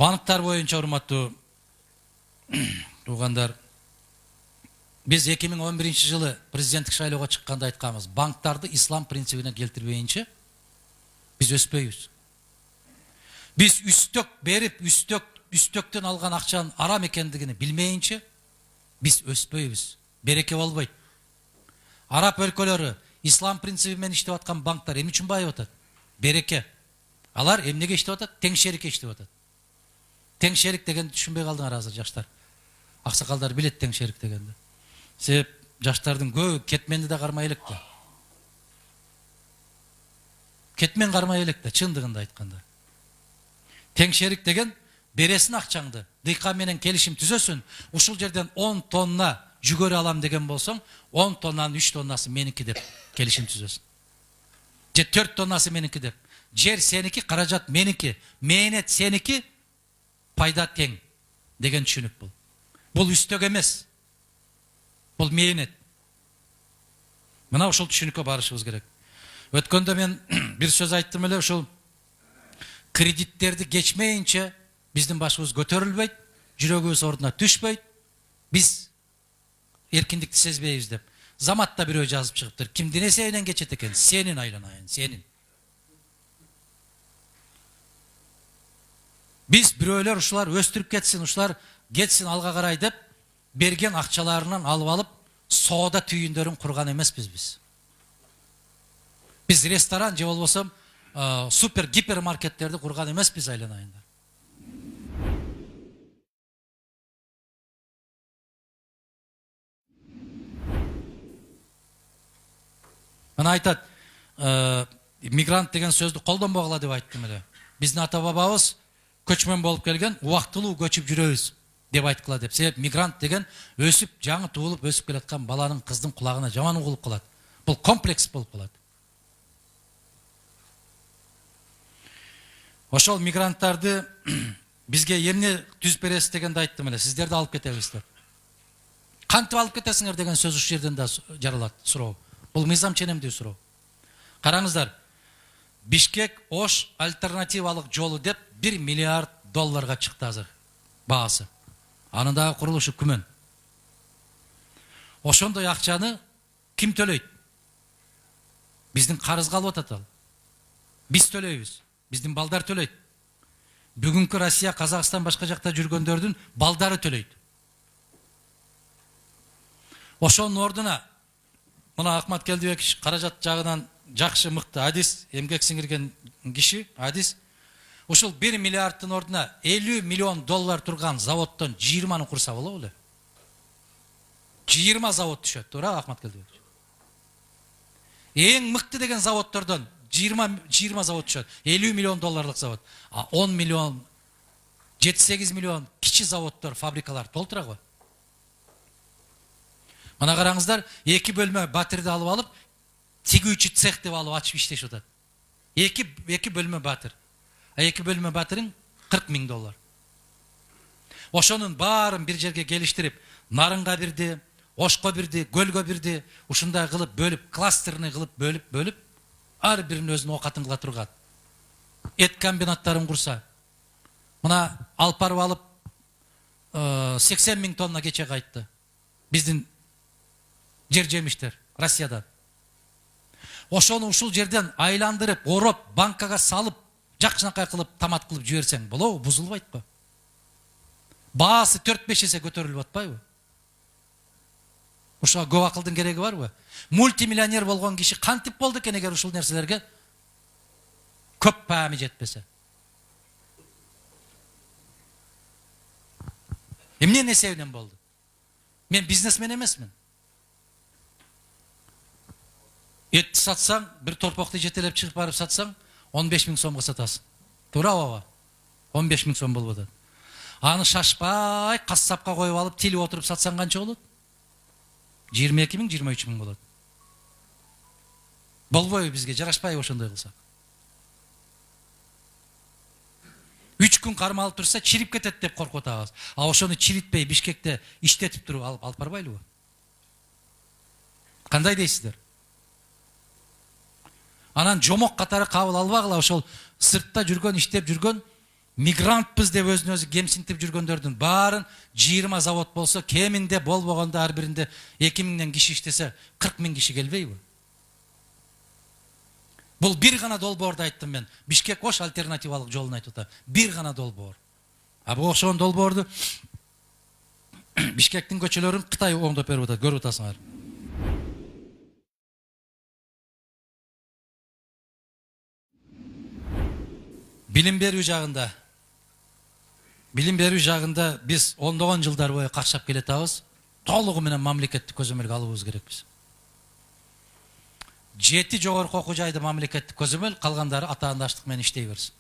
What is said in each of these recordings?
Банктар боюнча урматтуу туугандар, биз 2011-жылы президенттик шайлоого чыкканда айтканбыз, банктарды ислам принцибине келтирбейинче биз өспөйбүз. Биз үстөк берип, үстөктөн алган акчанын арам экендигини билмейинче биз өспөйбүз. Береке болбойт. Араб өлкөлөрү ислам принциби менен иштеп аткан банктар эмне үчүн байып атат? Береке. Алар эмнеге иштеп атат? Тең шерикке иштеп атат. Тең шерик дегенди түшүнбөй калдыңар азыр жаштар. Аксакалдар билет тең шерик дегенди. Себеп жаштардын көбү кетменди да кармай элек да. Кетмен кармай элек да, чындыгында айтканда. Тең шерик деген бересин акчаңды, дыйкан менен келишим түзөсүн, ушул жерден 10 тонна жүгөрү алам деген болсоң, 10 тоннанын 3 тоннасы меники деп келишим түзөсүн. Же 4 тоннасы меники деп. Жер сеники, каражат меники, мээнет сеники, пайда тең деген түшүнүк бул. Бул үстөк эмес. Бул мээнет. Мына ушул түшүнүккө барышыбыз керек. Өткөндө мен бир сөз айттым эле, ушул кредиттерди кечмейинче биздин башыбыз көтөрүлбөйт, жүрөгүбүз ордуна түшпөйт, биз эркиндикти сезбейбиз деп. Заматта бирөө жазып чыгыптыр. Кимдин эсебинен кечет экен? Сенин айланайын, сенин. Биз бирөөлөр ушулар өстүрүп кетсин, ушулар кетсин алга карай деп берген акчаларынан алып, соода түйүндөрүн курган эмеспиз биз. Биз ресторан же болбосо супер гипермаркеттерди курган эмеспиз айланайында. Мына айтат, мигрант деген сөздү колдонбогула деп айттым эле. Биздин ата бабабыз көчмөн болуп келген, убактылуу көчүп жүрөбүз деп айткыла деп. Себеп мигрант деген өсүп, жаңы туулуп, өсүп келаткан баланын, кыздын кулагына жаман угулуп калат. Бул комплекс болуп калат. Ошол мигранттарды бизге эмне түзүп бересиз дегенде айттым эле, сиздерди алып кетебиз деп. Кантип алып кетесиңер деген сөз ушул жерден да жаралат, суроо. Бул мыйзам ченемдүү суроо. Караңыздар, Бишкек-Ош альтернативалык жолу деп 1 миллиард долларга чыкты азыр баасы. Анын дагы курулушу күмөн. Ошондой акчаны ким төлөйт? Биздин карызга алып атат ал. Биз төлөйбүз. Биздин балдар төлөйт. Бүгүнкү Россия, Казакстан, башка жакта жүргөндөрдүн балдары төлөйт. Ошонун ордуна мына Акмат Келдибеков каражат жагынан жакшы мыкты адис, эмгек сиңирген киши, адис. Ушул 1 миллиардтын ордуна 50 миллион доллар турган заводдон 20-ны курса болобу эле? 20 завод түшөт, туура Акмат Келдибеков? Эң мыкты деген заводдордон 20 завод түшөт. 50 миллион долларлык завод. 10 миллион, 7-8 миллион кичи заводдор, фабрикалар толтура го. Мына караңыздар, 2 бөлмө батырды алып алып, тигүүчү цех деп алып ачып иштешип атат. 2 бөлмө батыр. 2 бөлмө батырың 40 000 доллар. Ошонун баарын бир жерге келиштирип, Нарынга бирди, Ошко бирди, Көлгө бирди, ушундай кылып бөлүп, кластерный кылып бөлүп, ар биринин өзүнүн оокатын кыла турган. Эт комбинаттарын курса, мына Алпарып алып 80 000 тонна кече кайтты. Биздин жер жемиштер Россиядан. Ошону ушул жерден айландырып, ороп, банкага салып, жакшынакай кылып, тамат кылып жиберсең, болобу, бузулбайт го? Баасы 4-5 эсе көтөрүлүп атпайбы? Ушуга көп акылдын кереги барбы? Мультимиллионер болгон киши кантип болду экен эгер ушул нерселерге көп паами жетпесе? Эмненин эсебинен болду? Мен бизнесмен эмесмин. Этти сатсаң, бир торпокту жетелеп чыгып барып сатсаң, 15 000 сомго сатасың. Туура баба? 15 000 сом болуп атат. Аны шашпай, кассапка коюп алып, тилип отуруп сатсаң канча болот? 22 000, 23 000 болот. Болбойбу бизге, жарашпайбы ошондой кылсак? 3 күн кармалып турса, чирип кетет деп коркуп атабыз. А ошону чиритпей Бишкекте иштетип туруп алып барбайлыбы? Кандай дейсиздер? Анан жомок катары кабыл албагыла, ошол сыртта жүргөн, иштеп жүргөн мигрантпыз деп өзүн өзү кемсинтип жүргөндөрдүн баарын 20 завод болсо, кеминде болбогондо ар биринде 2000 киши иштесе 40 000 киши келбейби? Бул бир гана долбоорду айттым мен. Бишкек Ош альтернативалык жолун айтып атам. Бир гана долбоор. А бул ошон долбоорду Бишкектин көчөлөрүн Кытай оңдоп берип атат, көрүп атасыңар. Билим берүү жагында биз ондогон жылдар бою какшап келатабыз. Толугу менен мамлекеттик көзөмөлгө алыбыз керекпиз. 7 жогорку окуу жайды мамлекеттик көзөмөл, калгандары атаандаштык менен иштей берсин.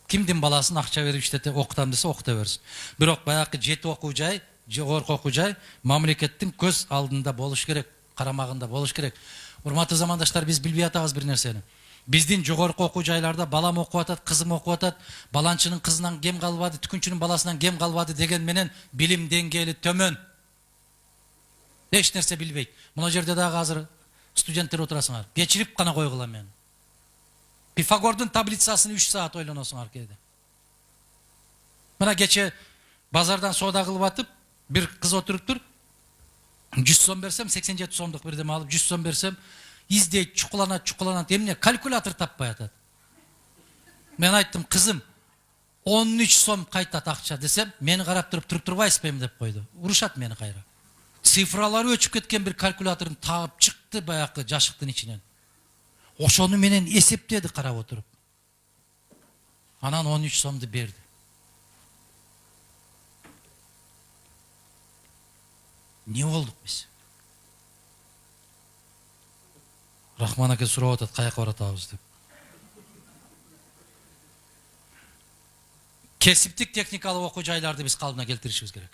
Кимдин баласын акча берип иштете окутам десе окута берсин. Бирок баягы 7 окуу жай, жогорку окуу жай мамлекеттин көз алдында болуш керек, карамагында болуш керек. Урматтуу замандаштар, биз билбей атабыз бир нерсени. Биздин жогорку окуу жайларда балам окуп атат, кызым окуп атат, баланчынын кызынан кем калбады, түкүнчүнүн баласынан кем калбады деген менен билим деңгээли төмөн. Эч нерсе билбейт. Мына жерде дагы азыр студенттер отурасыңар. Кечирип гана койгула мени. Пифагордун таблицасын 3 саат ойлоносуңар кээде. Мына кече базардан соода кылып атып, бир кыз отуруптур. 100 сом берсем, 87 сомдук бирдеме алып, 100 сом берсем, издейт, чукуланат, эмне калькулятор таппай атат. Мен айттым, кызым, 13 сом кайтат акча десем, мени карап туруп турбайсызбы деп койду. Урушат мени кайра. Цифралары өчүп кеткен бир калькуляторун таап чыкты баягы жашыктын ичинен. Ошону менен эсептеди карап отуруп. Анан 13 сомду берди. Не болдук биз? Рахман аке сурап атат, каяка баратабыз деп. Кесиптик техникалык окуу жайларды биз калыбына келтиришибиз керек.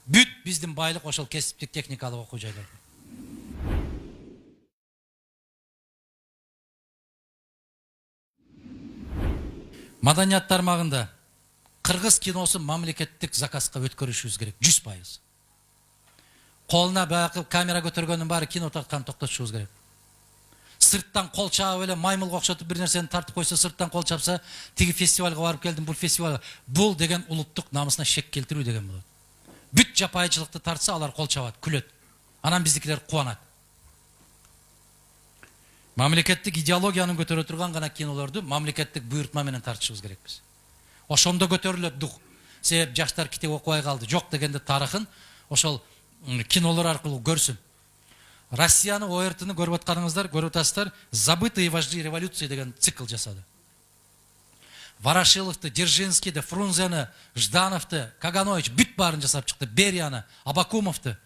Бүт биздин байлык ошол кесиптик техникалык окуу жайларда. Маданият тармагында кыргыз киносун мамлекеттик заказга өткөрүшүбүз керек, 100%. Колуна баягы камера көтөргөндүн баары кино тарткан токтотушубуз керек. Сырттан кол чаап эле маймылга окшотуп бир нерсени тартып койсо, сырттан кол чапса, тиги фестивалга барып келдим, бул фестивалга. Бул деген улуттук намысына шек келтирүү деген болот. Бүт жапайычылыкты тартса, алар кол чабат, күлөт. Анан биздикилер кубанат. Мамлекеттик идеологиянын көтөрө турган гана кинолорду мамлекеттик буйртма менен тартышыбыз керекпиз. Ошондо көтөрүлөт дух. Себеп жаштар китеп окубай калды. Жок дегенде тарыхын ошол кинолор аркылуу көрсүн. Россияны, ОРТны көрүп атканыңыздар, көрүп атасыздар, «Забытые вожди революции» деген цикл жасады. Ворошиловду, Дзержинскийди, Фрунзени, Ждановду, Каганович бүт баарын жасап чыкты. Берияны, Абакумовду.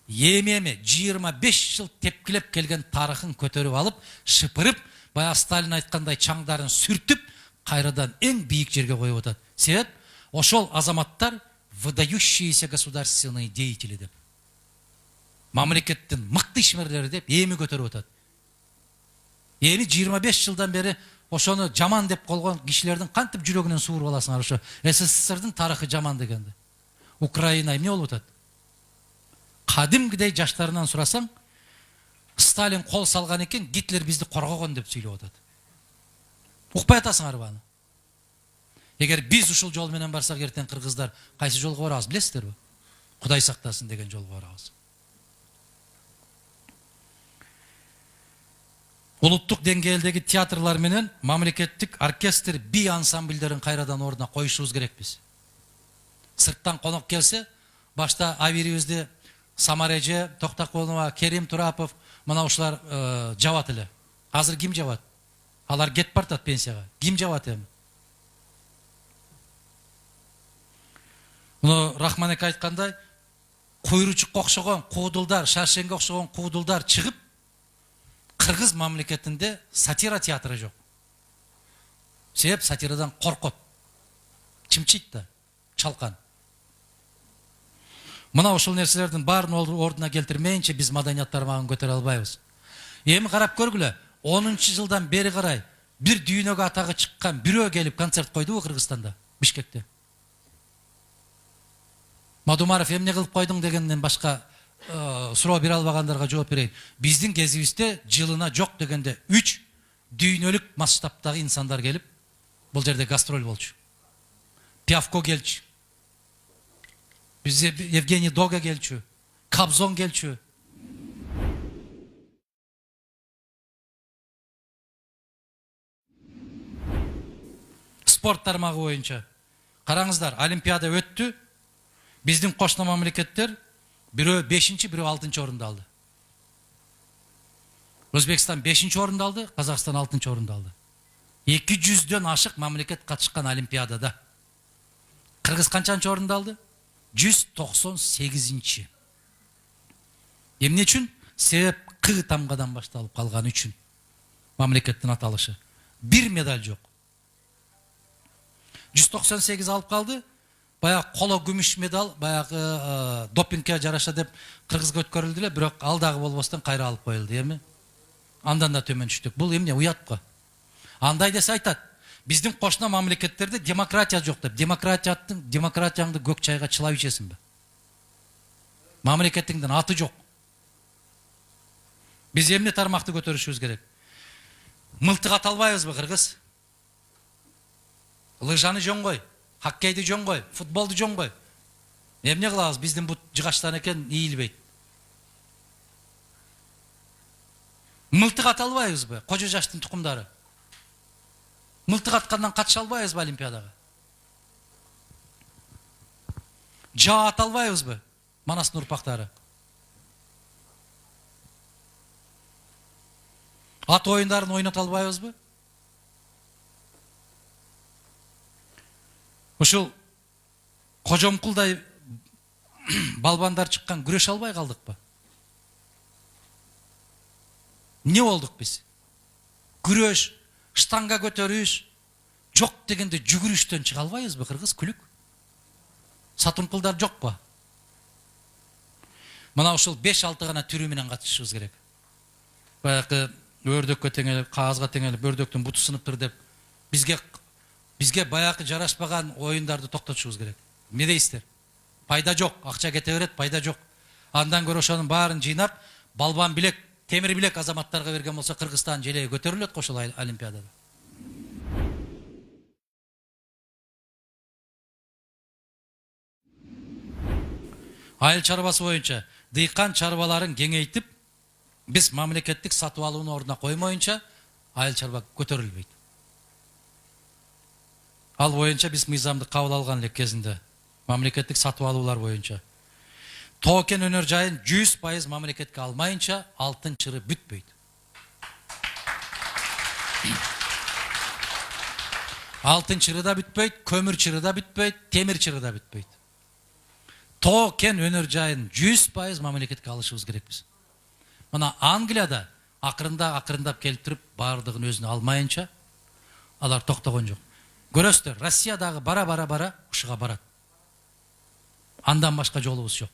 Эми 25 жыл тепкилеп келген тарыхын көтөрүп алып, шыпырып, баягы Сталин айткандай чаңдарын сүртүп, кайрадан эң бийик жерге коюп атат. Себеп ошол азаматтар выдающиеся государственные деятели деп. Мамлекеттин мыкты ишмерлери деп эми көтөрүп атат. Эми 25 жылдан бери ошону жаман деп койгон кишилердин кантип жүрөгүнөн сууруп аласыңар ошо СССРдин тарыхы жаман дегенде. Украина эмне болуп атат? Кадимгидей жаштарынан сурасаң, Сталин кол салган экен, Гитлер бизди коргогон деп сүйлөп атат. Укпай атасыңар баны. Эгер биз ушул жол менен барсак, эртең кыргыздар кайсы жолго барабыз билесиздерби? Кудай сактасын деген жолго барабыз. Улуттук деңгээлдеги театрлар менен мамлекеттик оркестр, би ансамбльдерин кайрадан ордуна коюшубуз керекпиз. Сырттан конок келсе, башта авирибизди Самареже, Токтакулова, Керим Турапов, мына ушулар жабат эле. Азыр ким жабат? Алар кетип бартат пенсияга. Ким жабат эми? Муну Рахман аке айткандай, куйручукка окшогон куудулдар, Шаршенге окшогон куудулдар чыгып, кыргыз мамлекетинде сатира театры жок. Себеп сатирадан коркот. Чымчыйт да, чалкан. Мына ошол нерселердин баарын ордуна келтирмейинче биз маданият тармагын көтөрө албайбыз. Эми карап көргүлө, 10-жылдан бери карай бир дүйнөгө атагы чыккан бирөө келип концерт койдубу Кыргызстанда, Бишкекте? Мадумаров эмне кылып койдуң дегенден башка суроо бере албагандарга жооп берейин. Биздин кезибизде жылына жок дегенде 3 дүйнөлүк масштабтагы инсандар келип Бул жерде гастроль болчу. Пявко келчү. Бизде Евгений Дога келчү. Кобзон келчү. Спорт тармагы боюнча. Караңыздар, Олимпиада өттү. Биздин кошуна мамлекеттер бирөө 5-чи, бирөө 6-чы орунду алды. Өзбекстан 5-чи орунду алды, Казакстан 6-чы орунду алды. 200дөн ашык мамлекет катышкан Олимпиадада. Кыргыз канчанчы орунду алды? 198-чи. Эмне үчүн? Себеп Кы тамгадан башталып калган үчүн. Мамлекеттин аталышы. Бир медаль жок. 198 алып калды. Баягы коло күмүш медаль, баягы допингке жараша деп Кыргызга өткөрүлдү эле, бирок ал дагы болбостон кайра алып коюлду, эми. Андан да төмөн түштүк. Бул эмне уятпы? Андай десе айтат. Биздин кошуна мамлекеттерде демократия жок деп. Демократияңды көк чайга чылап ичесиңби? Мамлекетиңдин аты жок. Биз эмне тармакты көтөрүшүбүз керек? Мылтык ата албайбызбы, Кыргыз? Лыжаны жоңгой, хоккейди жоңгой, футболду жоңгой. Эмне кылабыз? Биздин бут жыгаштан экен ийилбейт. Мылтык ата албайбызбы? Кожо жаштын тукумдары. Мылтык аткандан катыша албайбызбы Олимпиадага? Жаа ата албайбызбы? Манастын урпактары. Ат оюндарын ойната албайбызбы? Ушул кожомкулдай балбандар чыккан күрөш албай калдыкпы? Не болдук биз? Күрөш, штанга көтөрүш, жок дегенде жүгүрүштөн чыга албайбызбы, Кыргыз күлүк? Сатыркулдар жокпу? Мына ушул 5-6 гана түрү менен катышыбыз керек. Баягы өрдөккө теңелип, кагазга теңелип, өрдөктүн буту сыныптыр деп бизге баягы жарашпаган оюндарды токтотушубуз керек. Эмне дейсиздер? Пайда жок, акча кете берет, пайда жок. Андан көрө ошонун баарын жыйнап, балбан билек, темир билек азаматтарга берген болсо Кыргызстан желеги көтөрүлөт кошул Олимпиадада. Айыл чарбасы боюнча дыйкан чарбаларын кеңейтип, биз мамлекеттик сатып алууну ордуна коймоюнча айыл чарба көтөрүлбөйт. Ал боюнча биз мыйзамды кабыл алган элек кезинде. Мамлекеттик сатып алуулар боюнча. Тоо-кен өнөр жайын 100% мамлекетке алмайынча алтын чыры бүтпөйт. Алтын чыры да бүтпөйт, көмүр чыры да бүтпөйт, темир чыры да бүтпөйт. Тоо-кен өнөр жайын 100% мамлекетке алышыбыз керекпиз. Мына Англияда акырындап келип туруп баардыгын өзүнө алмайынча алар токтогон жок. Көрөсүздөр, Россиядагы бара ушуга барат. Андан башка жолубуз жок.